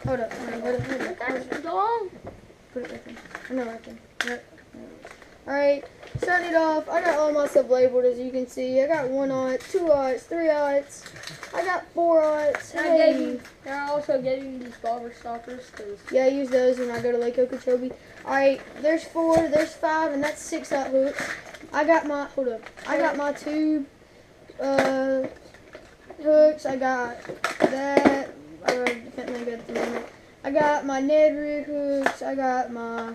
Hold up. Go on. Put it right there. No, right there. Right. Alright, starting it off, I got all my stuff labeled as you can see. I got 1 aught, 2 aughts, 3 aughts. I got 4 aughts. And I also gave you these bobber stoppers. Yeah, I use those when I go to Lake Okeechobee. Alright, there's 4, there's 5, and that's 6 aught hooks. I got my, hold up, I got my tube hooks. I got that, I can't think of it at the moment. I got my Ned rig hooks. I got my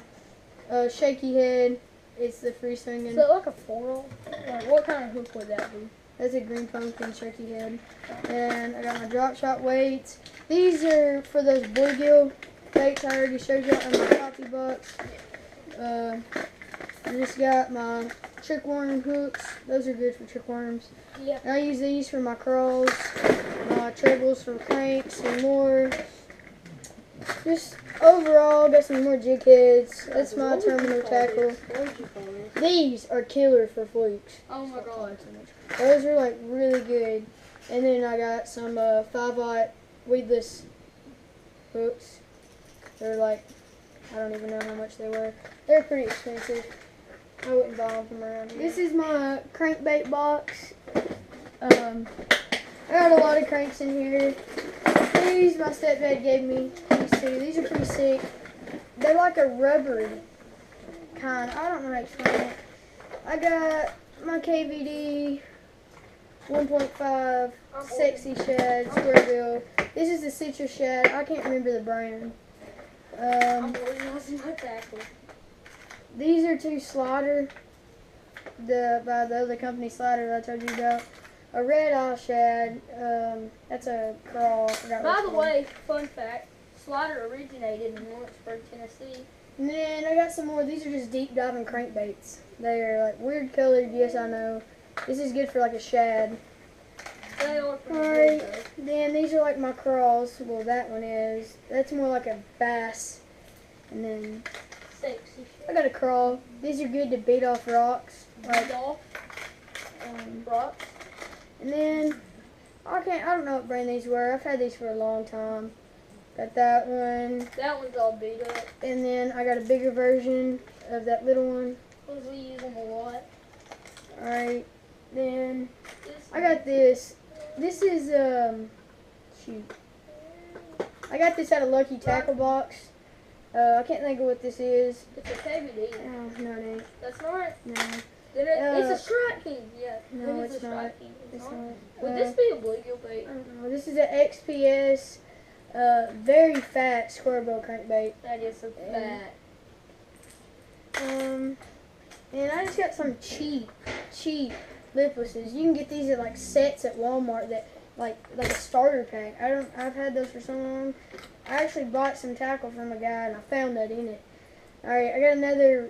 shaky head. It's the free swinging. Is it like a 4-0? Like, what kind of hook would that be? That's a green pumpkin shaky head. And I got my drop shot weights. These are for those bluegill baits I already showed you on my copy box. I just got my trick worm hooks. Those are good for trick worms. Yeah. And I use these for my crawls, my trebles for cranks, and more. Just overall, got some more jig heads. That's my terminal tackle. These are killer for flukes. Oh my god. Those are like really good. And then I got some 5-aught weedless hooks. They're like, I don't even know how much they were. They're pretty expensive. I wouldn't buy them from around here. This is my crankbait box. I got a lot of cranks in here. These my stepdad gave me. These two. These are pretty sick. They're like a rubbery kind. I don't know how to explain it. I got my KVD 1.5 sexy shad square bill. This is the citrus shad. I can't remember the brand. These are 2 Slaughter. By the other company Slaughter that I told you about. A red eye shad. That's a crawl. By the way, fun fact, Slaughter originated in Lawrenceburg, Tennessee. And then I got some more. These are just deep diving crankbaits. They are like weird colored, yes I know. This is good for like a shad. They are pretty Alright, good, then these are like my crawls. Well, that one is. That's more like a bass. And then sexy I got a crawl. These are good to beat off rocks. Like, rocks. and then I don't know what brand these were. I've had these for a long time. Got that one. That one's all beat up. And then I got a bigger version of that little one. Because we use them a lot. Alright, then I got this. This is, shoot. I got this at a Lucky Tackle Box. I can't think of what this is. It's a KVD. Oh, no, it ain't. That's not. No. It's a Strike King. Yeah. No, it is it's a not. Strike King. It's not. Would this be a bluegill bait? I don't know. This is an XPS, very fat square bill crankbait. That is a fat. And I just got some cheap liplesses. You can get these at like sets at Walmart that like a starter pack. I've had those for so long. I actually bought some tackle from a guy and I found that in it. Alright, I got another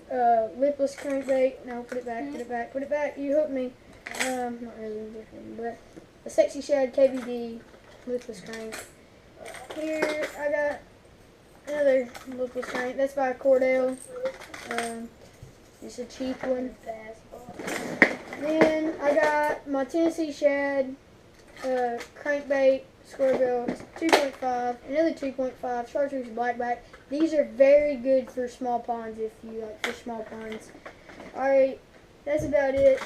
lipless crankbait. No, put it back, put it back, put it back. You hooked me. Not really different, but a Sexy Shad KVD lipless crank. Here I got another lipless crank. That's by Cordell. It's a cheap one. Then I got my Tennessee Shad crankbait square bill. It's 2.5. Another 2.5 chartreuse blackback. These are very good for small ponds if you like fish small ponds. Alright, that's about it.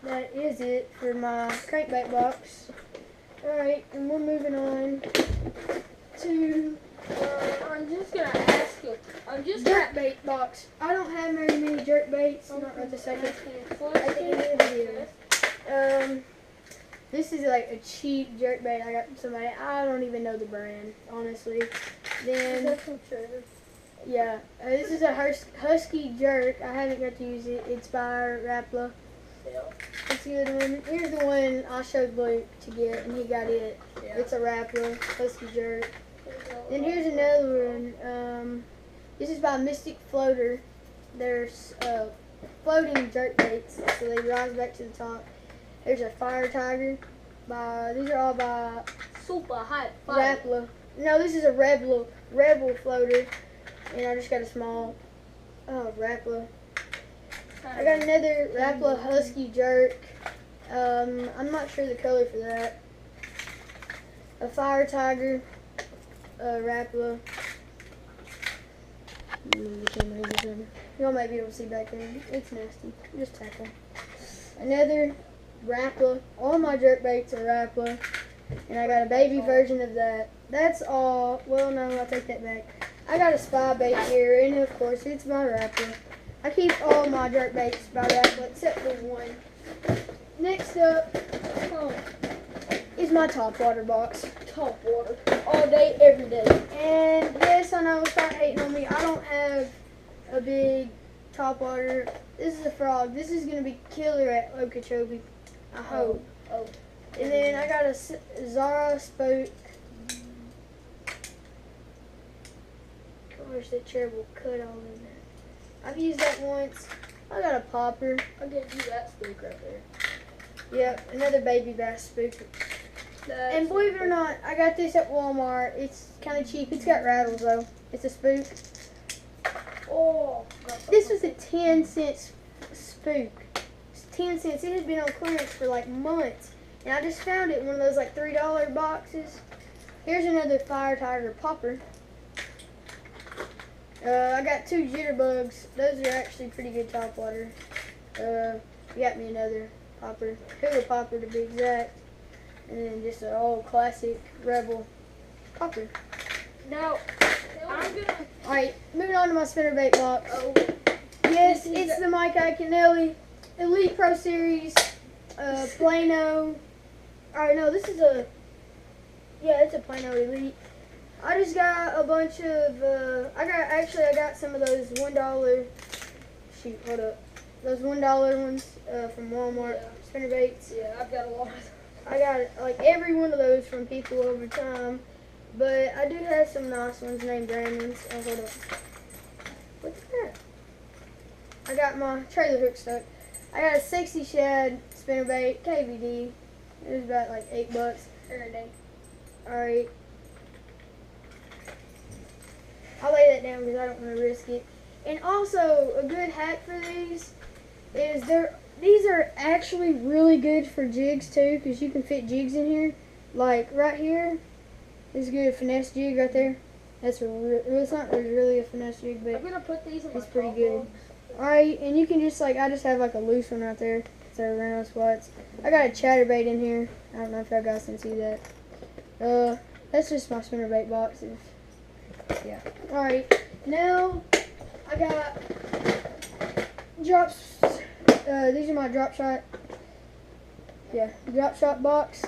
That is it for my crankbait box. Alright, and we're moving on to I'm just gonna ask you. jerkbait box. I don't have very many jerkbaits. Not right this second. At the end of the video. This is like a cheap jerkbait I got from somebody. I don't even know the brand, honestly. Then, yeah, this is a Husky jerk. I haven't got to use it. It's by Rapala. It's a good one. Here's the one I showed Luke to get, and he got it. Yeah. It's a Rapala Husky jerk. Then here's another one. This is by Mystic Floater. There's floating jerk baits, so they rise back to the top. There's a Fire Tiger. These are all by Super Hot Rapala. No, this is a Rebel floater, and I just got a small Rapala. I got another Rapala Husky jerk. I'm not sure the color for that. A Fire Tiger. Rapala. Y'all might be able to see back there. It's nasty. Just tackle. Another Rapala. All my jerk baits are Rapala. And I got a baby version of that. That's all. Well, no, I'll take that back. I got a spy bait here, and of course, it's my Rapala. I keep all my jerk baits by Rapala except for one. Next up is my top water box. Top water. All day, every day. And yes, I know, start hating on me. I don't have a big top water. This is a frog. This is going to be killer at Okeechobee. I hope. Oh. And then I got a Zara spoke. Gosh, that terrible cut all in there. I've used that once. I got a popper. I'll give you that spook right there. Yep, another baby bass spook. And believe it or not, I got this at Walmart. It's kind of cheap. It's got rattles though. It's a spook. Oh. This was a 10-cent spook. It's 10 cents. It had been on clearance for like months. And I just found it in one of those like $3 boxes. Here's another Fire Tiger popper. I got 2 jitterbugs. Those are actually pretty good top water. Got me another popper. Hula popper to be exact. And then just an old classic Rebel popper. Now, I'm gonna. Alright, moving on to my spinnerbait box. Oh. Yes, it's the Mike Iaconelli Elite Pro Series Plano. Alright, no, this is a. Yeah, it's a Plano Elite. I just got a bunch of. I got some of those $1. Shoot, hold up. Those $1 ones from Walmart. Yeah. Spinnerbaits. Yeah, I've got a lot. I got like every one of those from people over time, but I do have some nice ones named Brandon's. Oh, hold up. What's that? I got my trailer hook stuck. I got a 60 shad spinnerbait KVD. It was about like $8 Every day. Alright. I'll lay that down because I don't want to risk it. And also, a good hack for these is these are actually really good for jigs too, because you can fit jigs in here. Like right here, this is a good finesse jig right there. That's it's not really a finesse jig, I'm but gonna put these in my it's pretty top good. box. Alright, and you can just like, I just have like a loose one right there. So around spots. I got a chatterbait in here. I don't know if y'all guys can see that. That's just my spinnerbait box. Yeah. Alright, now I got drops. These are my drop shot. Yeah, drop shot box.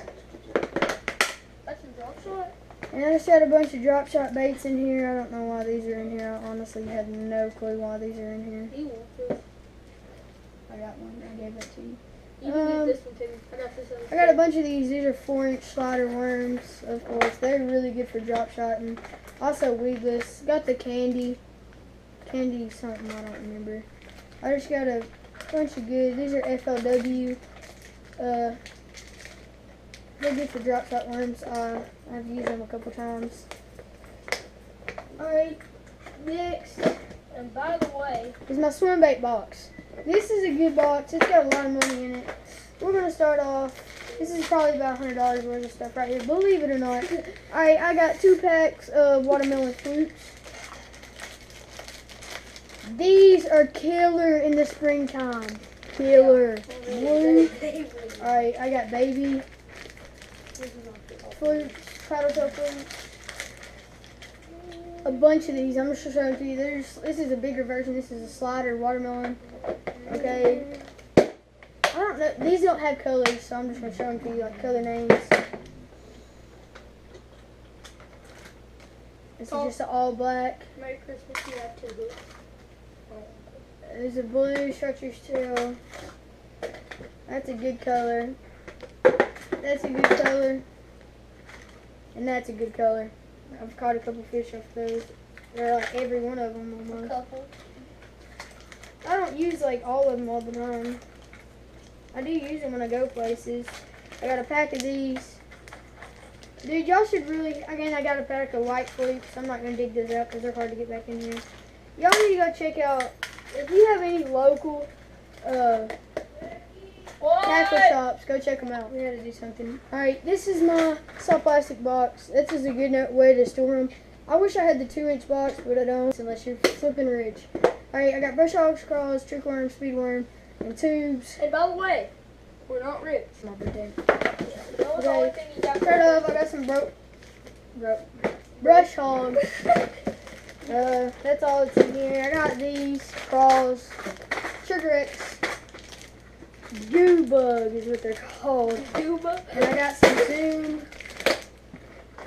That's a drop shot? And I just got a bunch of drop shot baits in here. I don't know why these are in here. I honestly have no clue why these are in here. He wants it. I got one. I gave that to you. You can get this one too. I got this one. I got a bunch of these. These are 4-inch slider worms, of course. They're really good for drop shotting. Also weedless. Got the candy something, I don't remember. I just got a bunch of good. These are FLW. They're good for drop shot worms. I've used them a couple times. Alright, next And by the way, is my swim bait box. This is a good box. It's got a lot of money in it. We're going to start off. This is probably about $100 worth of stuff right here. Believe it or not. Alright, I got 2 packs of watermelon flutes. These are killer in the springtime. Killer. Blue. Alright, I got baby flutes, paddle flutes. A bunch of these. I'm just showing them to you. This is a bigger version. This is a slider watermelon. Okay. I don't know. These don't have colors, so I'm just going to show them to you, like color names. This is just an all black. Merry Christmas, you have 2 books. There's a blue chartreuse tail. That's a good color. That's a good color. And that's a good color. I've caught a couple fish off those. They're like every one of them A almost. couple. I don't use like all of them all the time. I do use them when I go places. I got a pack of these. Dude, y'all should really, again, I got a pack of white flukes. I'm not going to dig those out because they're hard to get back in here. Y'all need to go check out, if you have any local tackle shops, go check them out. We got to do something. Alright, this is my soft plastic box. This is a good way to store them. I wish I had the 2-inch box, but I don't unless you're flipping rich. Alright, I got brush hogs, crawls, trickworm, speedworm, and tubes. And by the way, we're not rich. My birthday. That was the only thing you got. Start off, I got some brush hogs. That's all that's in here. I got these crawls, Sugarettes, goo bug is what they're called. Cuba. And I got some Zoom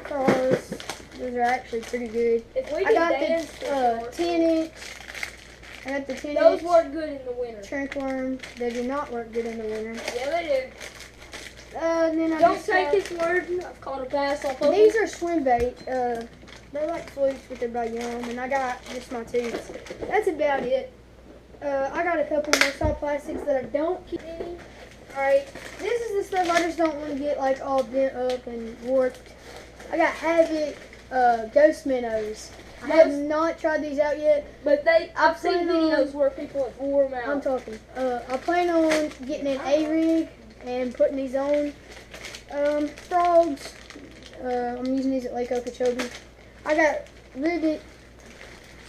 crawls. Those are actually pretty good. If we I can got dance, the 10-inch. I got the 10-inch. those work good in the winter. Trinkworm. They do not work good in the winter. Yeah, they And then do. I Don't just take got, his word. I've caught a bass off of these are swim bait. They're like flukes, but they're by Yum. And I got just my tubes. That's about it. I got a couple more soft plastics that I don't keep any. Alright, this is the stuff I just don't want to get like all bent up and warped. I got Havoc ghost minnows. I have not tried these out yet. But I've seen plan on- videos where people have wore them I'm out. talking. I plan on getting an A-rig and putting these on. Frogs. I'm using these at Lake Okeechobee. I got Rivet,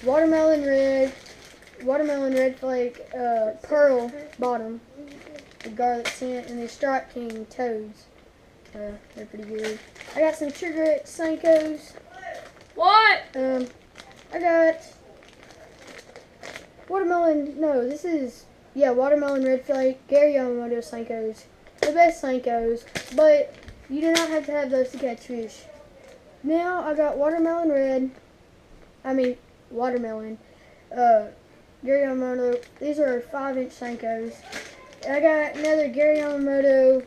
watermelon red flake, pearl bottom, the garlic scent, and the Strike King toads. They're pretty good. I got some Sugarette Senkos. What? I got watermelon red flake, Gary Yamamoto Senkos. The best Senkos, but you do not have to have those to catch fish. Now I got watermelon. Gary Yamamoto. These are 5-inch Senkos. I got another Gary Yamamoto.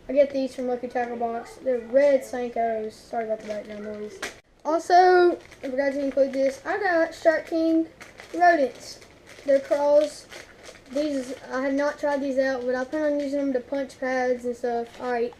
I get these from Lucky Tackle Box. They're red Senkos. Sorry about the background noise. Also, I forgot to include this. I got Shark King rodents. They're crawls. I have not tried these out, but I plan on using them to punch pads and stuff. Alright.